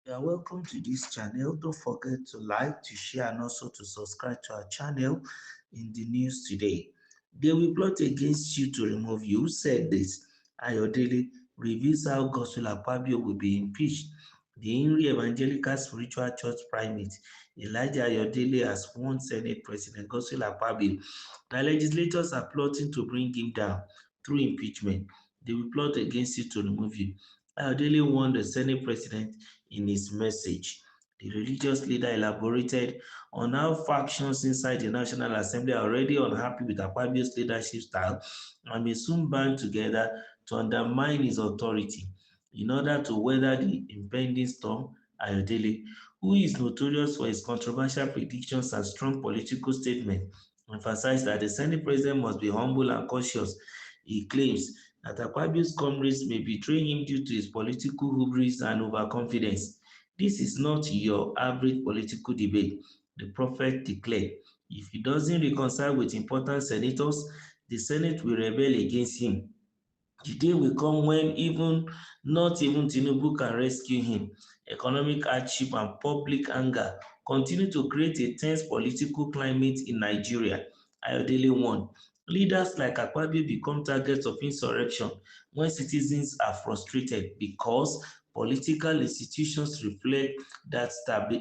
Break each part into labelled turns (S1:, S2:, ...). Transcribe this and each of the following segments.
S1: You are welcome to this channel. Don't forget to like, to share, and also to subscribe to our channel. In the news today, they will plot against you to remove you. Who said this? Ayodele reveals how Gospel Akpabio will be impeached. The Henry Evangelical Spiritual Church Primate Elijah Ayodele has warned Senate President Gospel Akpabio that legislators are plotting to bring him down through impeachment. They will plot against you to remove you. Ayodele warned the Senate President in his message. The religious leader elaborated on how factions inside the National Assembly are already unhappy with Akpabio's leadership style and may soon band together to undermine his authority. In order to weather the impending storm, Ayodele, who is notorious for his controversial predictions and strong political statements, emphasized that the Senate president must be humble and cautious. He claims that Akpabio's comrades may betray him due to his political hubris and overconfidence. This is not your average political debate, the prophet declared. If he doesn't reconcile with important senators, the Senate will rebel against him. The day will come when not even Tinubu can rescue him. Economic hardship and public anger continue to create a tense political climate in Nigeria. Ayodele warned. Leaders like Akpabio become targets of insurrection when citizens are frustrated because political institutions reflect that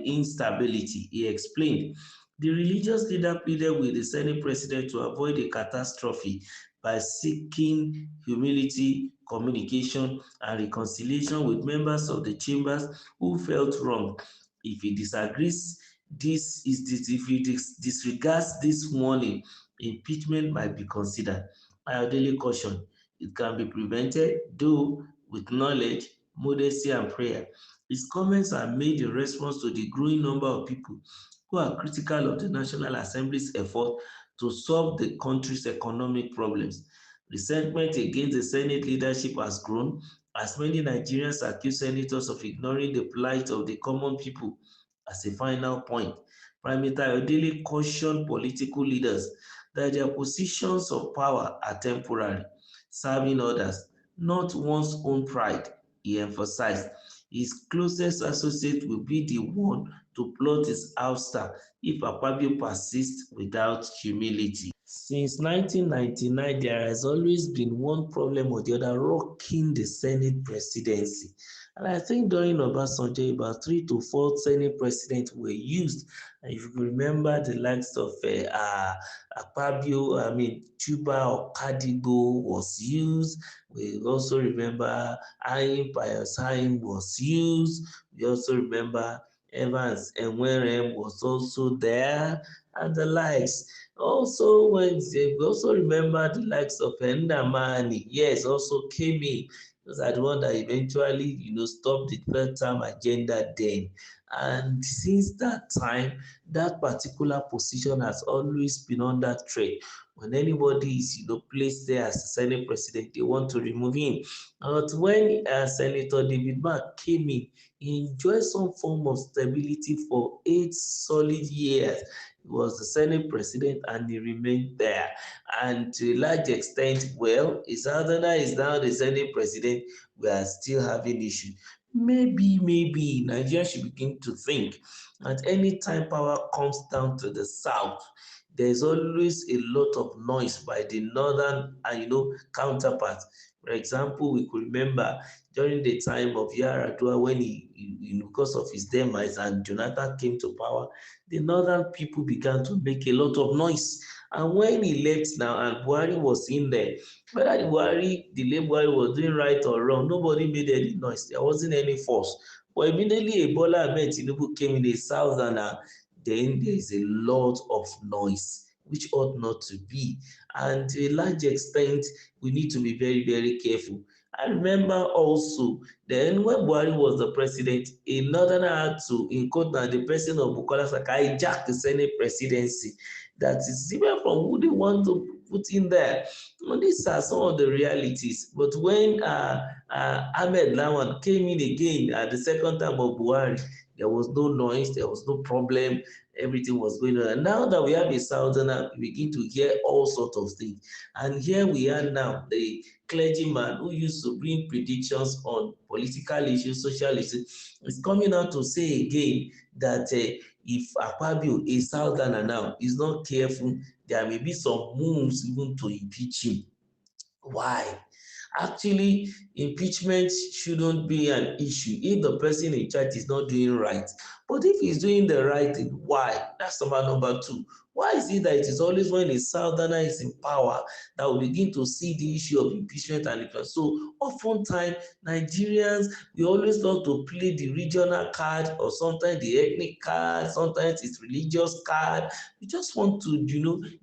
S1: instability. He explained. The religious leader pleaded with the Senate president to avoid a catastrophe by seeking humility, communication, and reconciliation with members of the chambers who felt wrong. If he disagrees, if he disregards this warning, impeachment might be considered. Ayodele caution, it can be prevented, though with knowledge, modesty, and prayer. His comments are made in response to the growing number of people who are critical of the National Assembly's effort to solve the country's economic problems. Resentment against the Senate leadership has grown as many Nigerians accuse senators of ignoring the plight of the common people. As a final point, Prime Minister Ayodele cautioned political leaders that their positions of power are temporary, serving others, not one's own pride. He emphasized his closest associate will be the one to plot his ouster if Akpabio persists without humility. Since 1999, there has always been one problem or the other rocking the Senate presidency. And I think during Obasanjo, about 3 to 4 Senate presidents were used. And if you remember the likes of Akpabio, Chuba Okadigo was used. We also remember Ayin Pius Ayin was used. We also remember Evans Enwerem was also there, and the likes. Also, we also remember the likes of Ndamani, yes, also came in. Those are the one that eventually, stopped the third term agenda then. And since that time, that particular position has always been under threat. When anybody is, placed there as the Senate president, they want to remove him. But when Senator David Mark came in, he enjoyed some form of stability for 8 solid years. He was the Senate president and he remained there. And to a large extent, well, his other is now the Senate president. We are still having issues. Maybe Nigeria should begin to think that any time power comes down to the south, there's always a lot of noise by the northern counterparts. For example, we could remember during the time of Yaradua when because of his demise and Jonathan came to power, the northern people began to make a lot of noise. And when he left now and Buhari was in there, whether the late Buhari was doing right or wrong, nobody made any noise. There wasn't any force. But immediately Ebola Ahmed Tinubu came in the south and then there is a lot of noise, which ought not to be. And to a large extent, we need to be very, very careful. I remember also then when Buhari was the president, a northerner had to, in quote, now the person of Bukola Saka hijack the Senate presidency. That is different from who they want to put in there. Well, these are some of the realities. But when Ahmed Lawan came in again at the second time of Buhari. There was no noise, there was no problem, everything was going on. And now that we have a southerner, we begin to hear all sorts of things. And here we are now, the clergyman who used to bring predictions on political issues, social issues, is coming out to say again that if Akpabio, a southerner now, is not careful, there may be some moves even to impeach him. Why? Actually, impeachment shouldn't be an issue if the person in charge is not doing right. But if he's doing the right thing, why? That's number two. Why is it that it is always when a southerner is in power that we begin to see the issue of impeachment and impeachment? So oftentimes, Nigerians, we always love to play the regional card or sometimes the ethnic card, sometimes it's religious card. We just want to,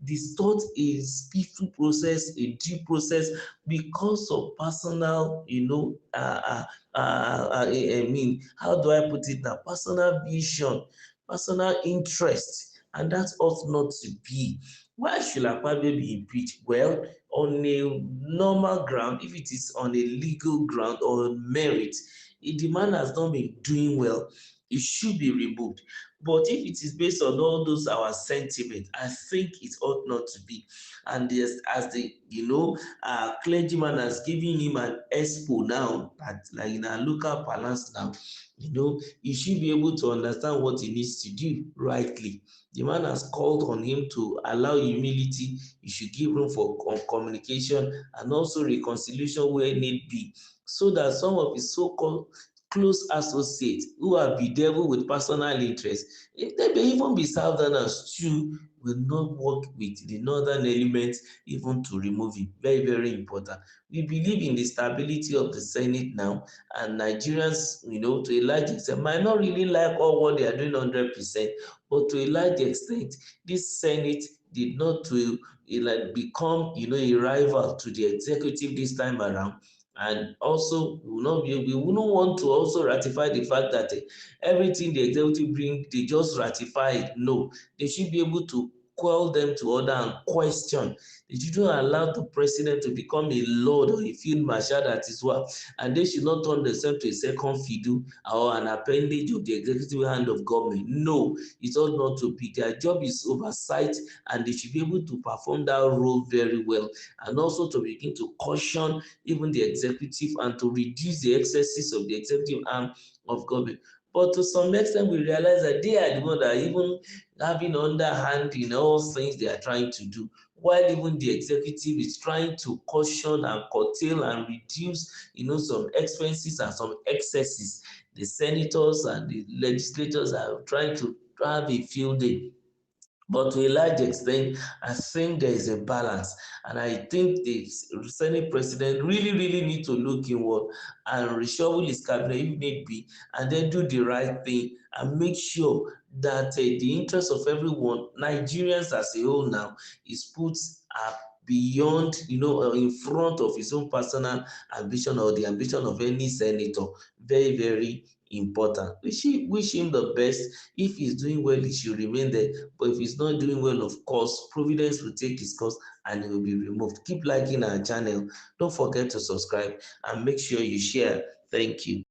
S1: distort a peaceful process, a due process because of personal, I mean, how do I put it now? Personal vision, personal interest, and that ought not to be. Why should Akpabio be impeached? Well, on a normal ground, if it is on a legal ground or merit, if the man has not been doing well, it should be removed. But if it is based on all those our sentiment, I think it ought not to be. And yes, as the clergyman has given him an expo now, at like in our local palace now, he should be able to understand what he needs to do rightly. The man has called on him to allow humility. He should give room for communication and also reconciliation where need be, so that some of his so-called close associates who have bedeviled with personal interest, if they may even be southerners too, will not work with the northern elements even to remove it. Very, very important. We believe in the stability of the Senate now, and Nigerians, to a large extent, might not really like all what they are doing 100%, but to a large extent, this Senate did not to become, a rival to the executive this time around. And also, we wouldn't want to also ratify the fact that everything the executive bring, they just ratify it. No, they should be able to call them to order and question. They shouldn't allow the president to become a lord or a field marshal that is what, and they should not turn themselves to a second fiddle or an appendage of the executive hand of government. No, it ought not to be. Their job is oversight, and they should be able to perform that role very well, and also to begin to caution even the executive and to reduce the excesses of the executive arm of government. But to some extent, we realize that they are the ones that are even having underhand in all things they are trying to do, while even the executive is trying to caution and curtail and reduce, some expenses and some excesses. The senators and the legislators are trying to have a field day. But to a large extent, I think there is a balance. And I think the Senate president really, really need to look inward and reshuffle his cabinet if need be, and then do the right thing and make sure that the interest of everyone, Nigerians as a whole now, is put beyond, in front of his own personal ambition or the ambition of any senator. Very, very important. We wish him the best. If he's doing well, he should remain there. But if he's not doing well, of course, Providence will take his course and he will be removed. Keep liking our channel. Don't forget to subscribe and make sure you share. Thank you.